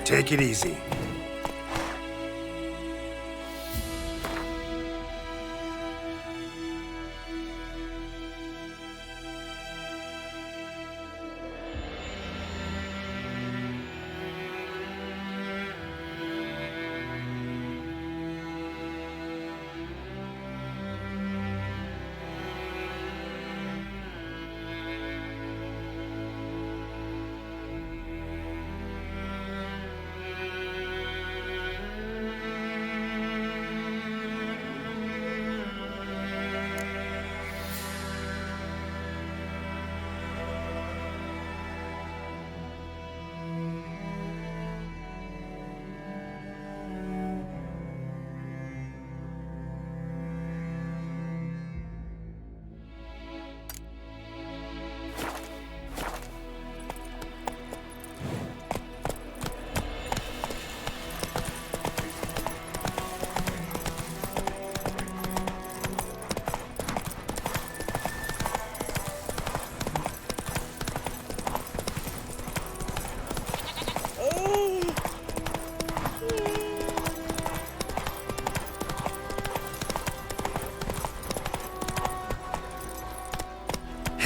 Take it easy.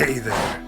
Hey there.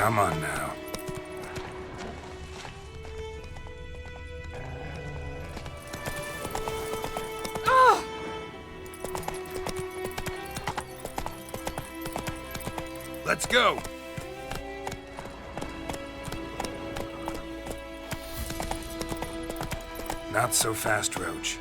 Come on now. Let's go. Not so fast, Roach.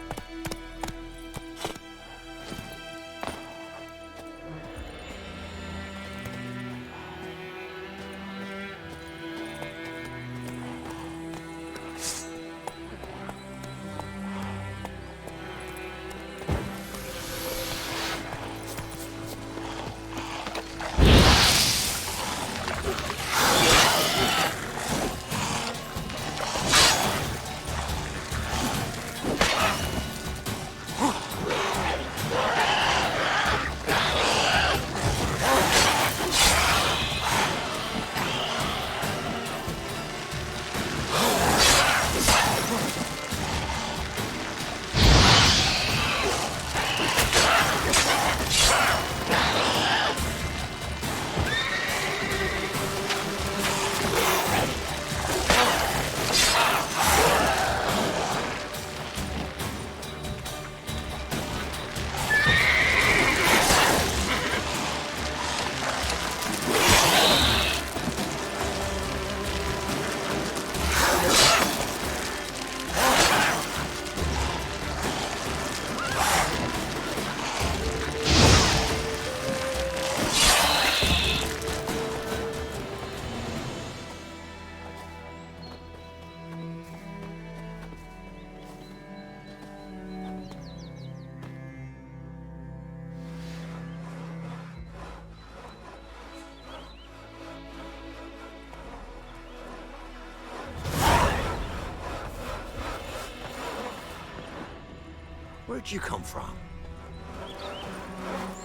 Where'd you come from?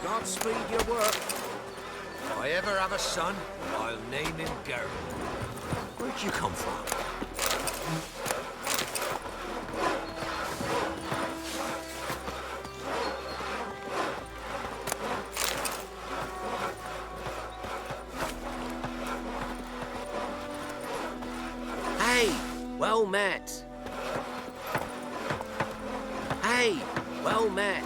Godspeed your work. If I ever have a son, I'll name him Gary. Where'd you come from? Well met. Hey, well met.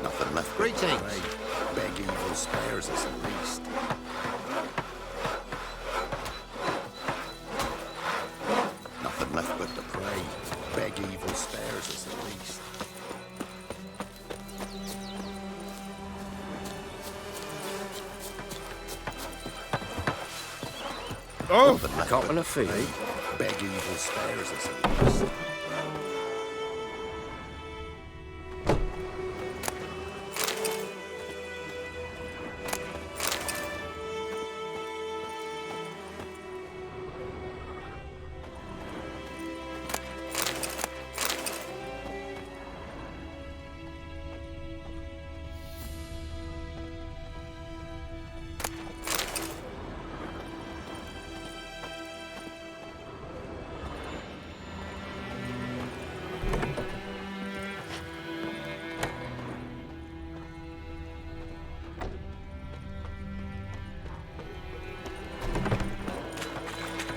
Nothing left. Greetings. Beg evil spares us at least. Nothing left but to pray. Beg evil spares us at least. Oh, cop and a fee. Beg evil spares us at least.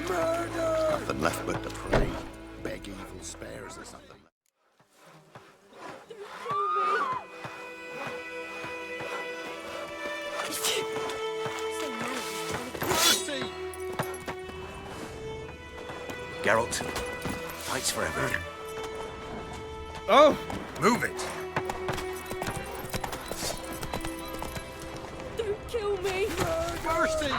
Nothing left but to pray. Beg evil spares us nothing. Geralt, fights forever. Oh! Move it! Don't kill me! Mercy!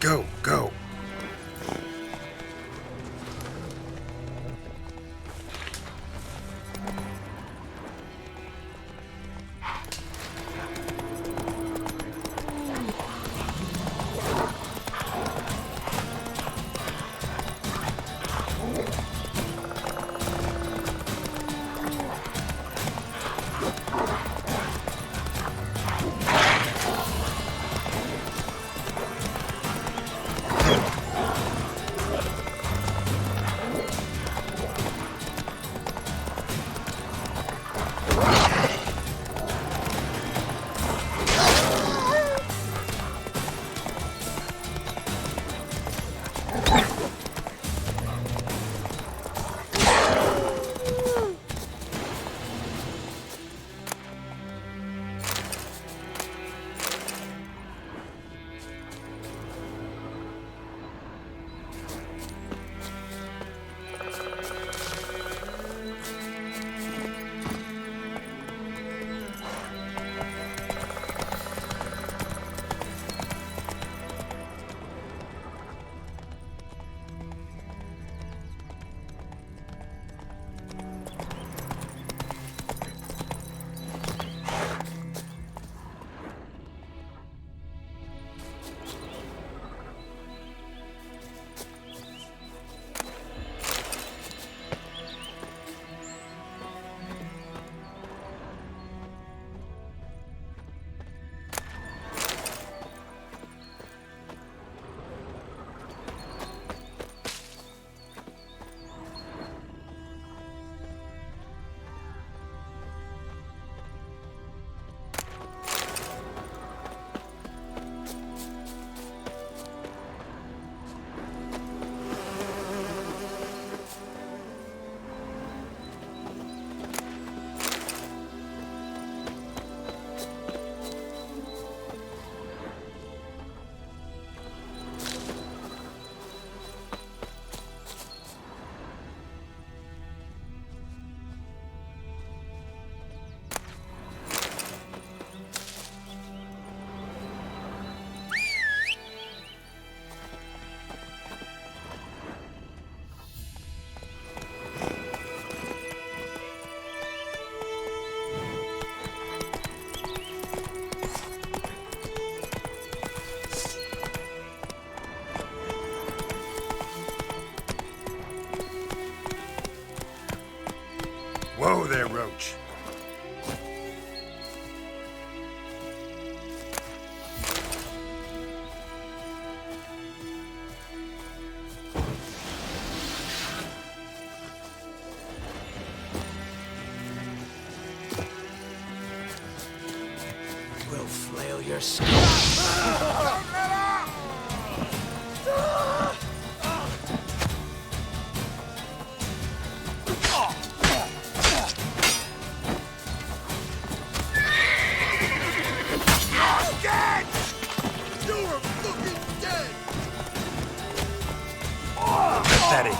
Go, go. We'll flail your skull. Pathetic.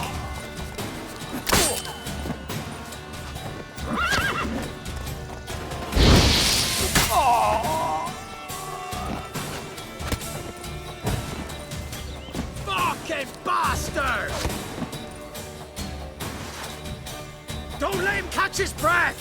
Fucking bastard! Don't let him catch his breath!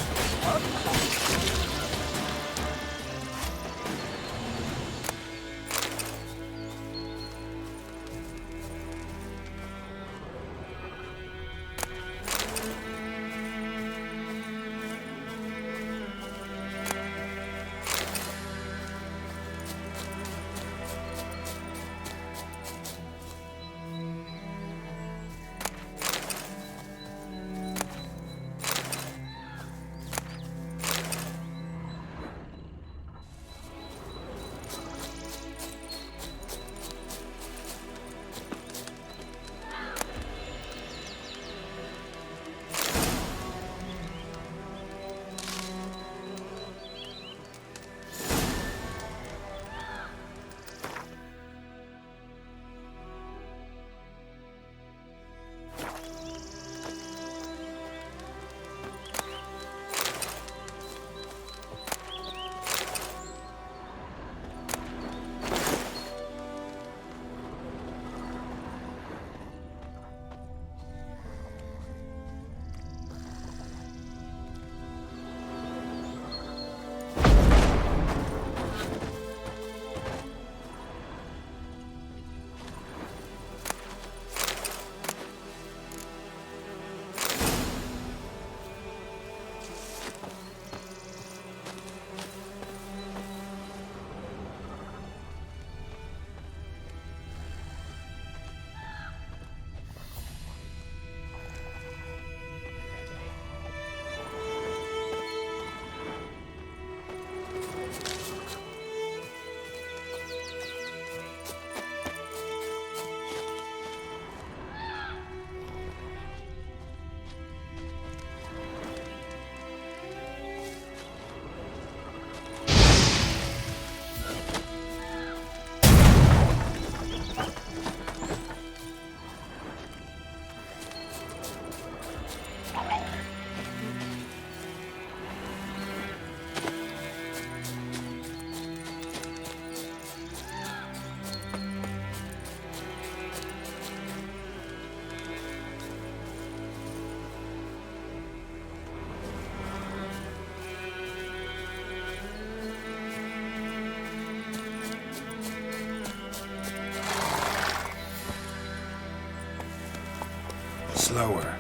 Slower.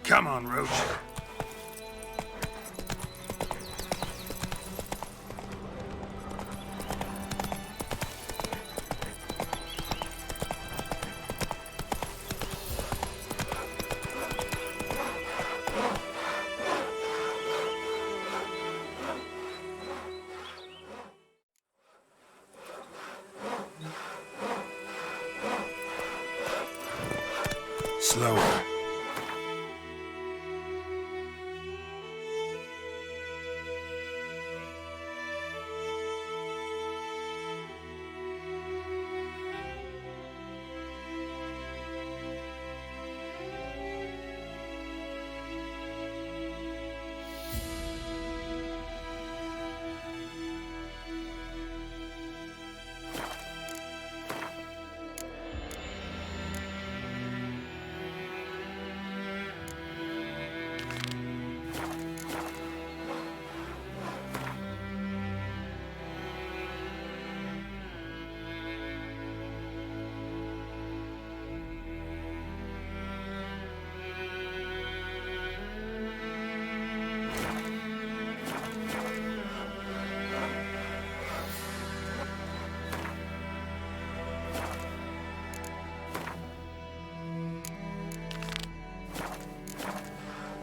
Come on, Roach. Slower.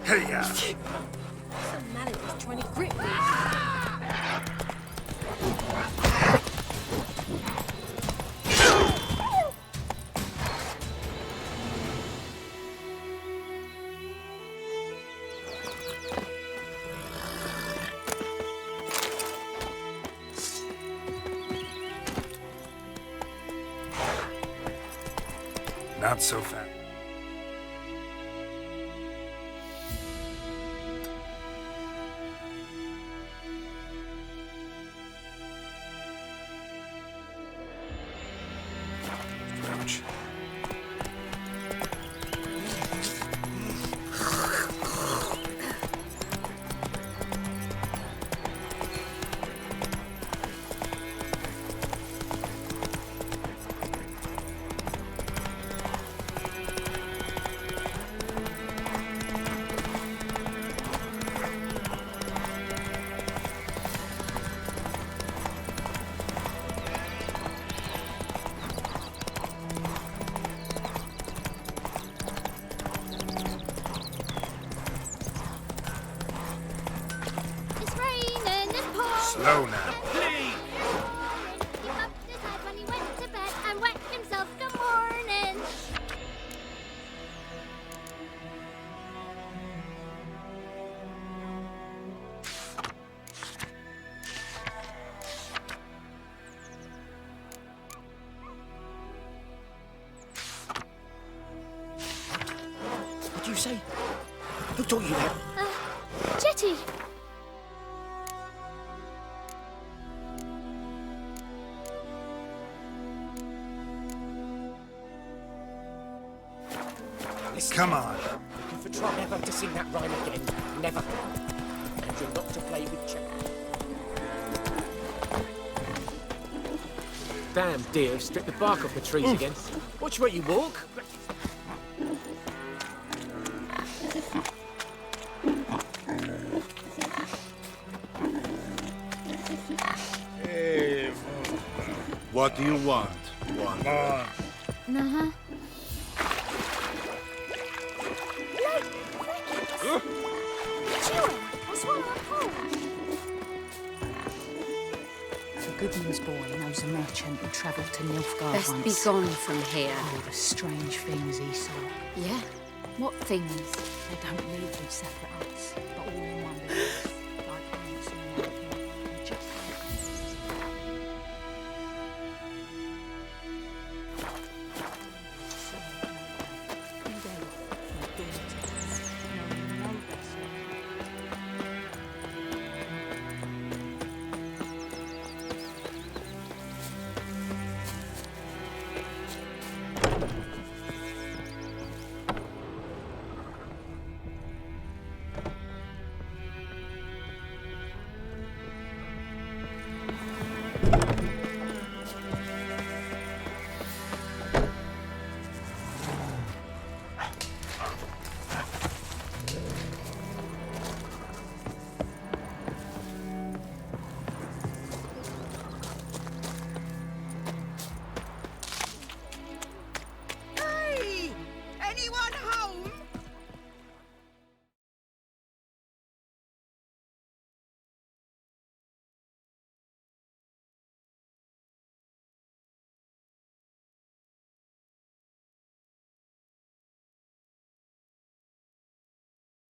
Hey-ya! Some mallet was trying to grip me. Not so fast. Ouch. It's raining and pouring. Slow now. He bumped his head when he went to bed and wet himself. Good morning. What do you say? Who taught you that? Jetty. Come on. If you try never to sing that rhyme again, never. And you're not to play with children. Damn deer, stripped the bark off the trees again. Watch where you walk. Hey, What do you want? come on. Uh-huh. The Goodman's boy knows a merchant who travelled to Nilfgaard Best once. be gone from here. All the strange things he saw. Yeah? What things? They don't live in separate huts, but all in one village.